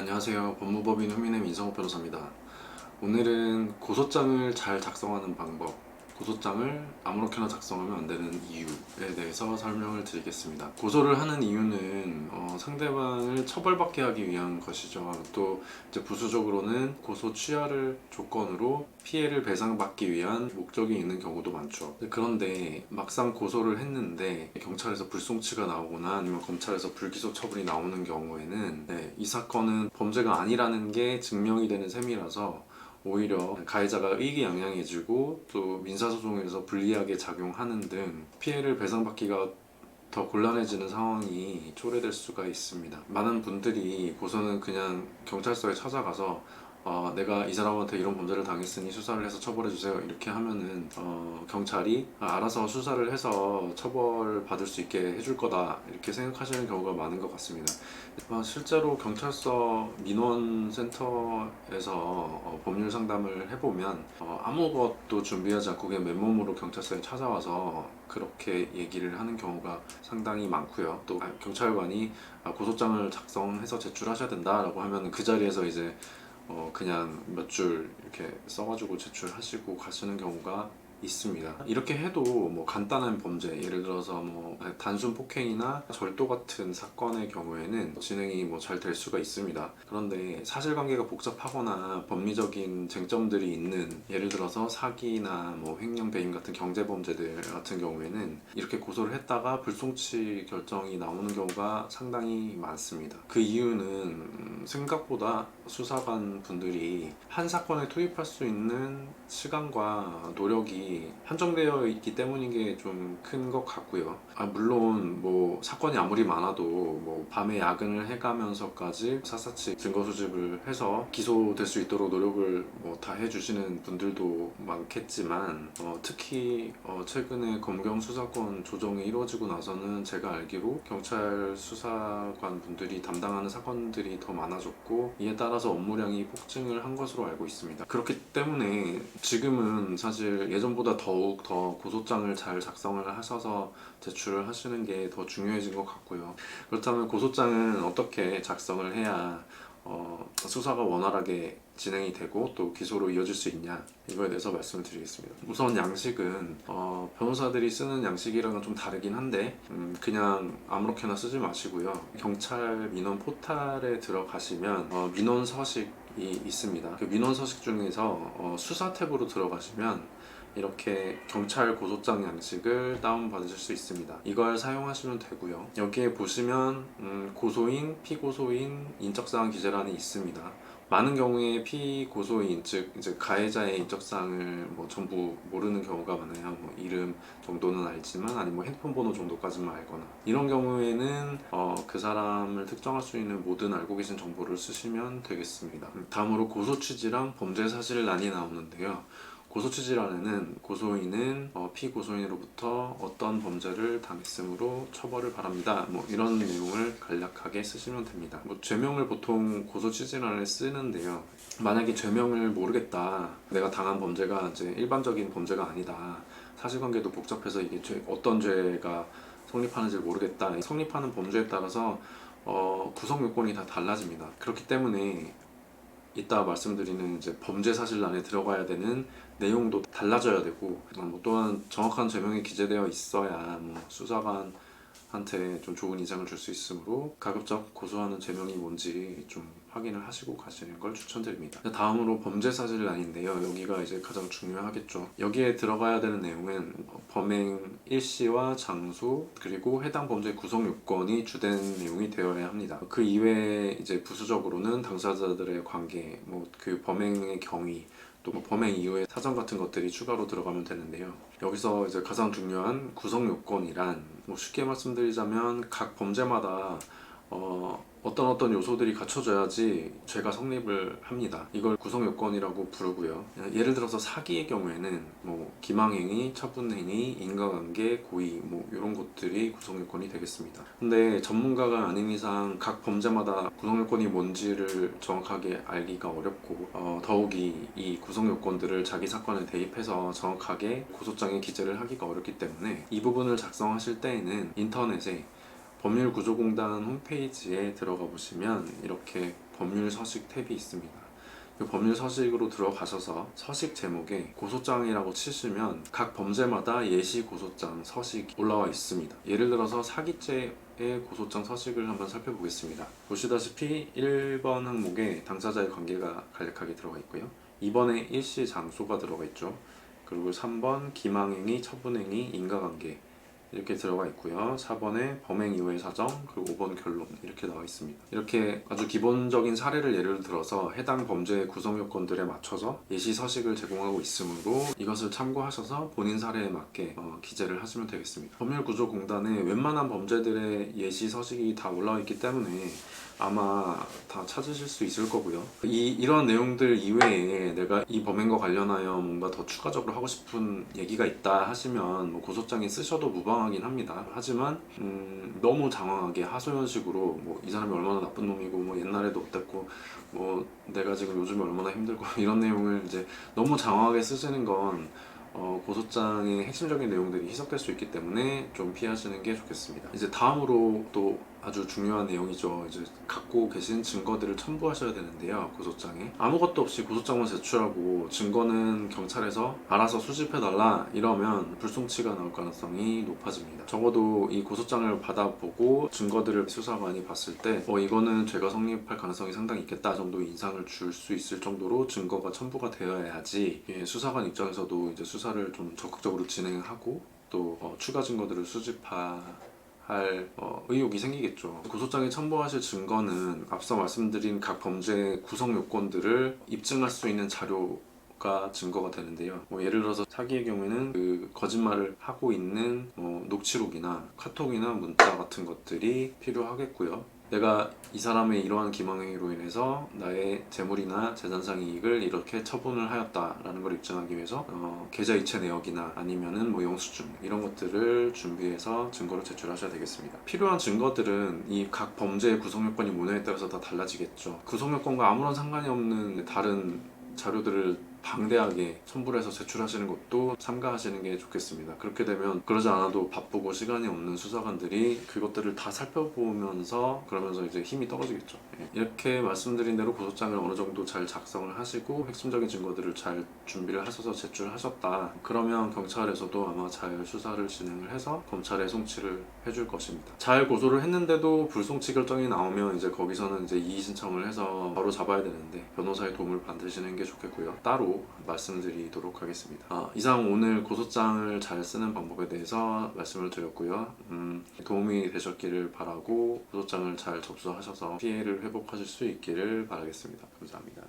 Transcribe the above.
안녕하세요. 법무법인 후민의 민성호 변호사입니다. 오늘은 고소장을 잘 작성하는 방법, 고소장을 아무렇게나 작성하면 안 되는 이유에 대해서 설명을 드리겠습니다. 고소를 하는 이유는 상대방을 처벌받게 하기 위한 것이죠. 또 이제 부수적으로는 고소 취하를 조건으로 피해를 배상받기 위한 목적이 있는 경우도 많죠. 그런데 막상 고소를 했는데 경찰에서 불송치가 나오거나 아니면 검찰에서 불기소 처분이 나오는 경우에는 이 사건은 범죄가 아니라는 게 증명이 되는 셈이라서 오히려 가해자가 의기양양해지고 또 민사소송에서 불리하게 작용하는 등 피해를 배상받기가 더 곤란해지는 상황이 초래될 수가 있습니다. 많은 분들이 고소는 그냥 경찰서에 찾아가서 내가 이 사람한테 이런 범죄를 당했으니 수사를 해서 처벌해주세요 이렇게 하면은 경찰이 알아서 수사를 해서 처벌받을 수 있게 해줄 거다 이렇게 생각하시는 경우가 많은 것 같습니다. 실제로 경찰서 민원센터에서 법률 상담을 해보면 아무것도 준비하지 않고 그냥 맨몸으로 경찰서에 찾아와서 그렇게 얘기를 하는 경우가 상당히 많고요. 또 경찰관이 고소장을 작성해서 제출하셔야 된다라고 하면 그 자리에서 이제 그냥 몇 줄 이렇게 써가지고 제출하시고 가시는 경우가 있습니다. 이렇게 해도 뭐 간단한 범죄, 예를 들어서 뭐 단순 폭행이나 절도 같은 사건의 경우에는 진행이 뭐 잘 될 수가 있습니다. 그런데 사실관계가 복잡하거나 법리적인 쟁점들이 있는, 예를 들어서 사기나 뭐 횡령 배임 같은 경제 범죄들 같은 경우에는 이렇게 고소를 했다가 불송치 결정이 나오는 경우가 상당히 많습니다. 그 이유는 생각보다 수사관 분들이 한 사건에 투입할 수 있는 시간과 노력이 한정되어 있기 때문인 게 좀 큰 것 같고요. 물론 뭐 사건이 아무리 많아도 뭐 밤에 야근을 해가면서까지 샅샅이 증거 수집을 해서 기소될 수 있도록 노력을 뭐 다 해주시는 분들도 많겠지만 특히 최근에 검경 수사권 조정이 이루어지고 나서는 제가 알기로 경찰 수사관 분들이 담당하는 사건들이 더 많아졌고 이에 따라서 업무량이 폭증을 한 것으로 알고 있습니다. 그렇기 때문에 지금은 사실 예전보다 더욱 더 고소장을 잘 작성을 하셔서 제출을 하시는 게 더 중요해진 것 같고요. 그렇다면 고소장은 어떻게 작성을 해야 수사가 원활하게 진행이 되고 또 기소로 이어질 수 있냐, 이거에 대해서 말씀을 드리겠습니다. 우선 양식은 변호사들이 쓰는 양식이랑은 좀 다르긴 한데 그냥 아무렇게나 쓰지 마시고요. 경찰 민원 포탈에 들어가시면 민원 서식이 있습니다. 그 민원 서식 중에서 수사 탭으로 들어가시면 이렇게 경찰 고소장 양식을 다운받으실 수 있습니다. 이걸 사용하시면 되고요. 여기에 보시면 고소인, 피고소인, 인적사항 기재란이 있습니다. 많은 경우에 피고소인, 즉 이제 가해자의 인적사항을 뭐 전부 모르는 경우가 많아요. 뭐 이름 정도는 알지만 아니면 뭐 핸드폰 번호 정도까지만 알거나, 이런 경우에는 그 사람을 특정할 수 있는 모든 알고 계신 정보를 쓰시면 되겠습니다. 다음으로 고소 취지랑 범죄 사실란이 나오는데요. 고소 취지란에는 고소인은 피고소인으로부터 어떤 범죄를 당했으므로 처벌을 바랍니다, 뭐 이런 내용을 간략하게 쓰시면 됩니다. 뭐 죄명을 보통 고소 취지란에 쓰는데요. 만약에 죄명을 모르겠다, 내가 당한 범죄가 이제 일반적인 범죄가 아니다, 사실관계도 복잡해서 이게 어떤 죄가 성립하는지 모르겠다, 성립하는 범죄에 따라서 구성 요건이 다 달라집니다. 그렇기 때문에 이따 말씀드리는 이제 범죄 사실란에 들어가야 되는 내용도 달라져야 되고, 뭐 또한 정확한 죄명이 기재되어 있어야 뭐 수사관한테 좀 좋은 인상을 줄 수 있으므로 가급적 고소하는 죄명이 뭔지 좀 확인을 하시고 가시는 걸 추천드립니다. 다음으로 범죄 사실란인데요. 여기가 이제 가장 중요하겠죠. 여기에 들어가야 되는 내용은 범행 일시와 장소, 그리고 해당 범죄 구성 요건이 주된 내용이 되어야 합니다. 그 이외에 이제 부수적으로는 당사자들의 관계, 뭐 그 범행의 경위, 또 뭐 범행 이후의 사정 같은 것들이 추가로 들어가면 되는데요. 여기서 이제 가장 중요한 구성 요건이란, 뭐 쉽게 말씀드리자면 각 범죄마다 어떤 요소들이 갖춰져야지 죄가 성립을 합니다. 이걸 구성 요건이라고 부르고요. 예를 들어서 사기의 경우에는 뭐 기망행위, 처분행위, 인과관계, 고의, 뭐 이런 것들이 구성 요건이 되겠습니다. 근데 전문가가 아닌 이상 각 범죄마다 구성 요건이 뭔지를 정확하게 알기가 어렵고 더욱이 이 구성 요건들을 자기 사건에 대입해서 정확하게 고소장에 기재를 하기가 어렵기 때문에 이 부분을 작성하실 때에는 인터넷에 법률구조공단 홈페이지에 들어가 보시면 이렇게 법률 서식 탭이 있습니다. 그 법률 서식으로 들어가셔서 서식 제목에 고소장이라고 치시면 각 범죄마다 예시 고소장 서식이 올라와 있습니다. 예를 들어서 사기죄의 고소장 서식을 한번 살펴보겠습니다. 보시다시피 1번 항목에 당사자의 관계가 간략하게 들어가 있고요. 2번에 일시 장소가 들어가 있죠. 그리고 3번 기망행위, 처분행위, 인과관계 이렇게 들어가 있고요. 4번에 범행 이후의 사정, 그리고 5번 결론 이렇게 나와 있습니다. 이렇게 아주 기본적인 사례를 예를 들어서 해당 범죄의 구성 요건들에 맞춰서 예시 서식을 제공하고 있으므로 이것을 참고하셔서 본인 사례에 맞게 기재를 하시면 되겠습니다. 법률구조공단에 웬만한 범죄들의 예시 서식이 다 올라와 있기 때문에 아마 다 찾으실 수 있을 거고요. 이런 내용들 이외에 내가 이 범행과 관련하여 뭔가 더 추가적으로 하고 싶은 얘기가 있다 하시면 뭐 고소장에 쓰셔도 무방하긴 합니다. 하지만 너무 장황하게 하소연식으로 뭐 이 사람이 얼마나 나쁜 놈이고 뭐 옛날에도 어땠고 뭐 내가 지금 요즘에 얼마나 힘들고 이런 내용을 이제 너무 장황하게 쓰시는 건 고소장의 핵심적인 내용들이 희석될 수 있기 때문에 좀 피하시는 게 좋겠습니다. 이제 다음으로 또 아주 중요한 내용이죠. 이제 갖고 계신 증거들을 첨부하셔야 되는데요. 고소장에 아무것도 없이 고소장만 제출하고 증거는 경찰에서 알아서 수집해달라 이러면 불송치가 나올 가능성이 높아집니다. 적어도 이 고소장을 받아보고 증거들을 수사관이 봤을 때 이거는 죄가 성립할 가능성이 상당히 있겠다 정도의 인상을 줄 수 있을 정도로 증거가 첨부가 되어야지 수사관 입장에서도 이제 수사를 좀 적극적으로 진행하고 또 추가 증거들을 수집할 의욕이 생기겠죠. 고소장에 첨부하실 증거는 앞서 말씀드린 각 범죄의 구성 요건들을 입증할 수 있는 자료가 증거가 되는데요. 예를 들어서 사기의 경우에는 그 거짓말을 하고 있는 녹취록이나 카톡이나 문자 같은 것들이 필요하겠고요. 내가 이 사람의 이러한 기망행위로 인해서 나의 재물이나 재산상 이익을 이렇게 처분을 하였다라는 걸 입증하기 위해서 계좌 이체 내역이나 아니면은 뭐 영수증 이런 것들을 준비해서 증거로 제출하셔야 되겠습니다. 필요한 증거들은 이 각 범죄의 구성 요건이 뭐냐에 따라서 다 달라지겠죠. 구성 요건과 아무런 상관이 없는 다른 자료들을 방대하게 첨부를 해서 제출하시는 것도 삼가하시는 게 좋겠습니다. 그렇게 되면 그러지 않아도 바쁘고 시간이 없는 수사관들이 그것들을 다 살펴보면서 그러면서 이제 힘이 떨어지겠죠. 이렇게 말씀드린 대로 고소장을 어느 정도 잘 작성을 하시고 핵심적인 증거들을 잘 준비를 하셔서 제출하셨다. 그러면 경찰에서도 아마 잘 수사를 진행을 해서 검찰에 송치를 해줄 것입니다. 잘 고소를 했는데도 불송치 결정이 나오면 이제 거기서는 이제 이의 신청을 해서 바로 잡아야 되는데 변호사의 도움을 받으시는 게 좋겠고요. 따로 말씀드리도록 하겠습니다. 이상 오늘 고소장을 잘 쓰는 방법에 대해서 말씀을 드렸고요. 도움이 되셨기를 바라고 고소장을 잘 접수하셔서 피해를 회복하실 수 있기를 바라겠습니다. 감사합니다.